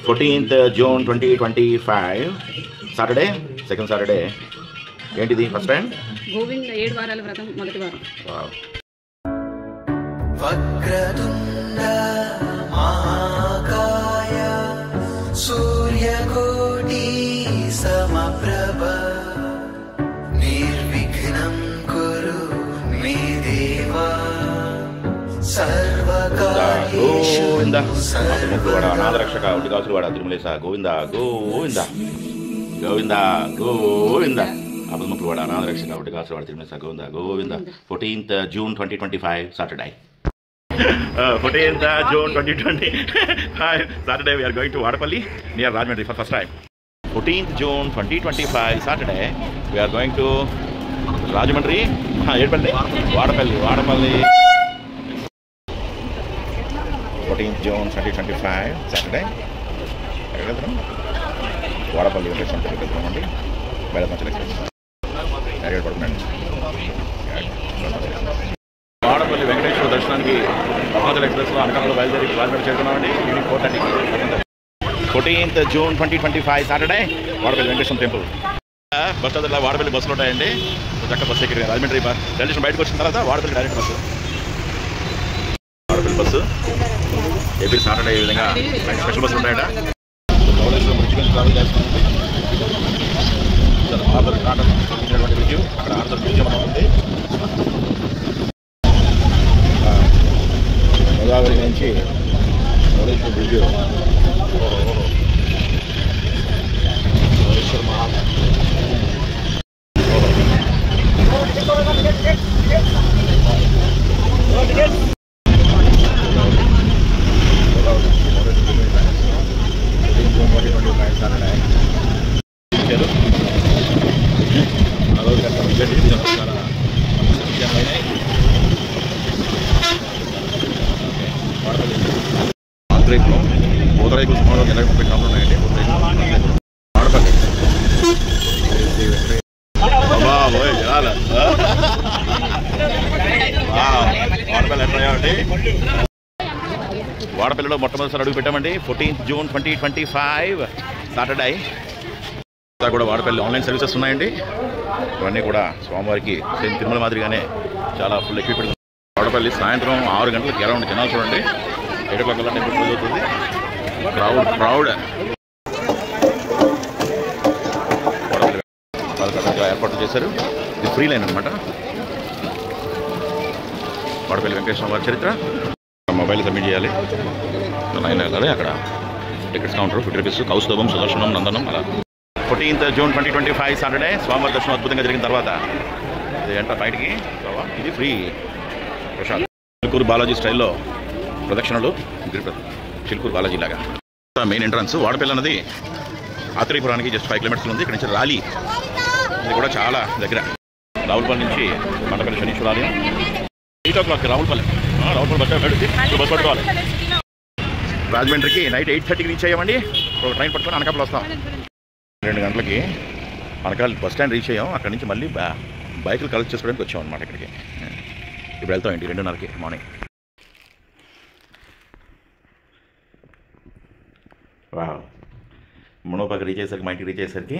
14th June 2025 Saturday second Saturday. ఏంటిది first time? Govinda 7 వారాల వ్రతం మొదటి వారం. వక్రతుండ మహాకాయ సూర్యకోటి సమప్రభ నిర్విఘ్నం కురు మే దేవా సర్వకార్యేషు ముక్కువాడ అనాథరక్షక ఉడికాసులవాడ Tirumalesha Govinda Govinda Govinda Govinda అబద్ధముక్కువాడ అనాథరక్షక ఉడికాసులవాడ Tirumalesha Govinda Govinda. 14th June 2025 Saturday. 14th June 2025 Saturday we are going to Vadapalli near Rajahmundry for first time. 14th June 2025 Saturday we are going to Rajahmundry, Vadapalli. 14th June 2025 Saturday. Vadapalli location వెళ్తున్నామండి. బయలుదేరి express Vadapalli Venkateswara దర్శనానికి రత్నాచల ఎక్స్ప్రెస్లో అనకాపల్లి బయలుదేరి రాజమండ్రి చేరుకున్నామండి. Evening 4:30. 14th June 2025 Saturday Vadapalli Venkateswara temple. Bus స్టాండ్లో వాడపల్లి బస్సులు ఉంటాయండి. చక్క బస్సు ఎక్కి రాజమండ్రి రైల్వే స్టేషన్ బయటకు వచ్చిన తర్వాత Vadapalli direct bus. Vadapalli bus AP Saturday ఈ విధంగా స్పెషల్ బస్సులు ఉంటాయట. ట్రావెల్ చేస్తున్నామండి. ఆర్థర్ కాటన్ బ్రిడ్జ్, అక్కడ ఆర్థర్ మ్యూజియం ఉంటుంది. గోదావరి నుంచి ధవళేశ్వర బ్రిడ్జ్, ధవళేశ్వర మహా పూతరేకులు సుమారు 30 షాపులు ఉన్నాయండి. వాడపల్లి వాడపల్లి ఎట్లయ్యామండి. వాడపల్లిలో మొట్టమొదటిసారి అడుగు పెట్టామండి. 14th June 2025 Saturday. కూడా వాడపల్లి ఆన్లైన్ సర్వీసెస్ ఉన్నాయండి. ఇవన్నీ కూడా స్వామివారికి సేమ్ తిరుమల మాదిరిగానే చాలా ఫుల్ ఎక్విప్మెంట్. వాడపల్లి సాయంత్రం 6 గంటలకు అరౌండ్ జనాలు చూడండి. 7 o'clock కల్లా టెంపుల్ క్లోజ్ అవుతుంది. క్రౌడ్ ఏర్పాటు చేశారు. ఇది ఫ్రీ లైన్ అనమాట. వాడపల్లి వెంకటేశ్వర వారి చరిత్ర. మొబైల్ సబ్మిట్ చేయాలి. లైన్ వెళ్ళాలి. అక్కడ టికెట్స్ కౌంటర్ 50 rupees. కౌస్తుభం, సుదర్శనం, నందనం అలా. 14th June 2025 సాటర్డే స్వామివారి దర్శనం అద్భుతంగా జరిగిన తర్వాత ఇది ఎంత బయటికి ఇది ఫ్రీ ప్రసాద్. చిలుకూరు బాలాజీ స్టైల్లో ప్రదక్షిణలు చిలుకూరు బాలాజీ లాగా. మెయిన్ ఎంట్రన్స్ వాడపల్లి అన్నది ఆత్రేయపురానికి జస్ట్ 5 kilometers ఉంది. ఇక్కడ నుంచి రాలి ఇది కూడా చాలా దగ్గర. రావులపల్లి నుంచి మండపల్లి శనీశ్వర ఆలయం. 8 o'clock రావులపల్లి బస్ స్టాండ్ నడిచి బస్ పట్టుకోవాలి. రాజమండ్రికి నైట్ 8:30కి రీచ్ అయ్యామండి. ఒక ట్రైన్ పట్టుకొని అనకాపల్లి వస్తాం. 2 గంటలకి అనకాపల్లి బస్ స్టాండ్ రీచ్ అయ్యాం. అక్కడి నుంచి మళ్ళీ బైకులు కలెక్ట్ చేసుకోవడానికి వచ్చాం అనమాట ఇక్కడికి. ఇప్పుడు వెళ్తామండి 2:30కి మార్నింగ్. మునోపాకి రీచ్ అయ్యేసరికి మా ఇంటికి రీచ్ అయ్యేసరికి